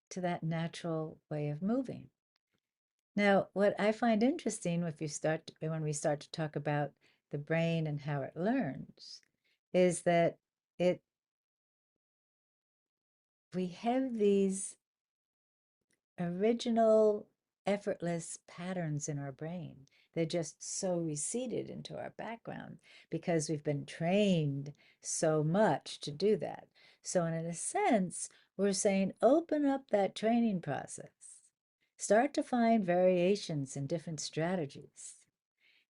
to that natural way of moving. Now, what I find interesting when we start to talk about the brain and how it learns is that it we have these original effortless patterns in our brain. They're just so reseated into our background because we've been trained so much to do that. So, in a sense, we're saying open up that training process. Start to find variations in different strategies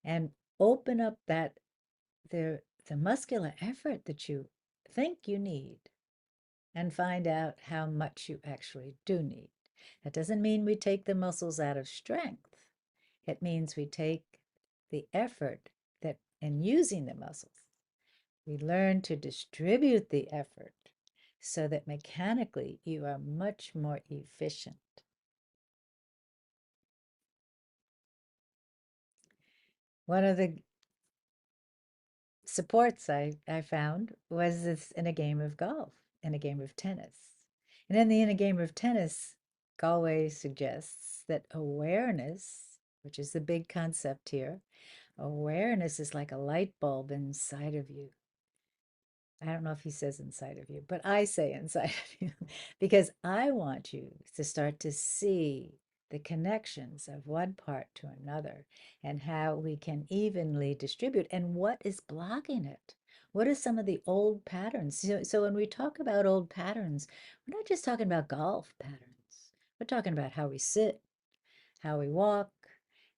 and open up the muscular effort that you think you need and find out how much you actually do need. That doesn't mean we take the muscles out of strength. It means we take the effort that in using the muscles, we learn to distribute the effort so that mechanically you are much more efficient. One of the supports I found was this in a game of golf, in a game of tennis. And in a game of tennis, Galway suggests that awareness, which is the big concept here, awareness is like a light bulb inside of you. I don't know if he says inside of you, but I say inside of you because I want you to start to see the connections of one part to another and how we can evenly distribute and what is blocking it. What are some of the old patterns? So when we talk about old patterns, we're not just talking about golf patterns. We're talking about how we sit, how we walk,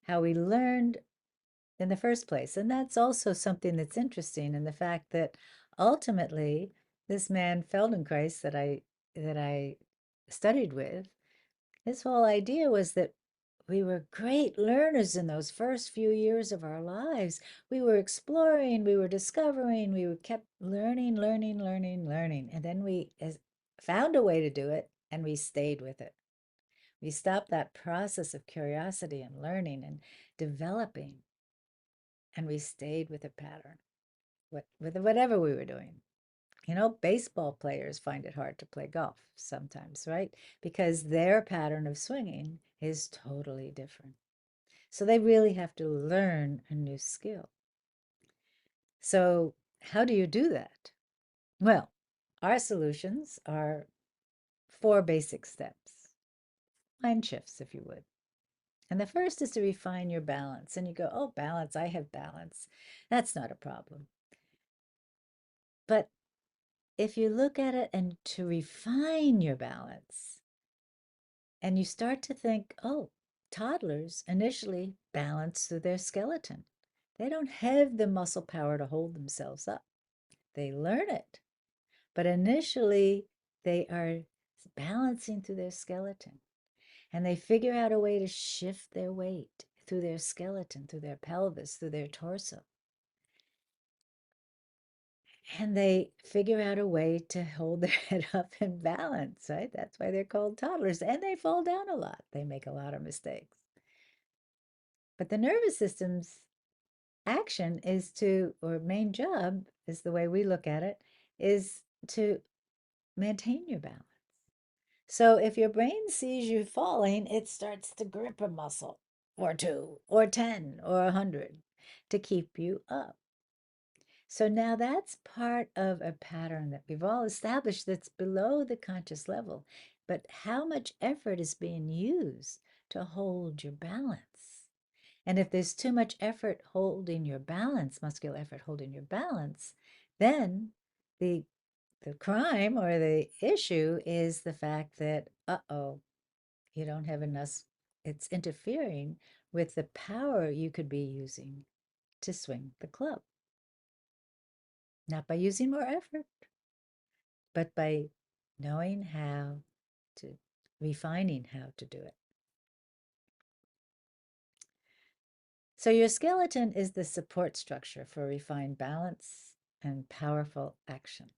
how we learned in the first place. And that's also something that's interesting in the fact that ultimately this man Feldenkrais that I studied with, his whole idea was that we were great learners in those first few years of our lives. We were exploring, we were discovering, we kept learning, learning, learning, learning. And then we found a way to do it and we stayed with it. We stopped that process of curiosity and learning and developing and we stayed with a pattern with whatever we were doing. You know, baseball players find it hard to play golf sometimes, right? Because their pattern of swinging is totally different. So they really have to learn a new skill. So, how do you do that? Well, our solutions are four basic steps, mind shifts, if you would. And the first is to refine your balance. And you go, oh, balance, I have balance. That's not a problem. But if you look at it and to refine your balance, and you start to think, oh, toddlers initially balance through their skeleton. They don't have the muscle power to hold themselves up. They learn it, but initially they are balancing through their skeleton and they figure out a way to shift their weight through their skeleton, through their pelvis, through their torso. And they figure out a way to hold their head up in balance, right? That's why they're called toddlers. And they fall down a lot. They make a lot of mistakes. But the nervous system's action is to, or main job is the way we look at it, is to maintain your balance. So if your brain sees you falling, it starts to grip a muscle or two or 10 or 100 to keep you up. So now that's part of a pattern that we've all established that's below the conscious level. But how much effort is being used to hold your balance? And if there's too much effort holding your balance, muscular effort holding your balance, then the the crime or the issue is the fact that, uh-oh, you don't have enough, it's interfering with the power you could be using to swing the club. Not by using more effort, but by knowing how to, refining how to do it. So your skeleton is the support structure for refined balance and powerful action.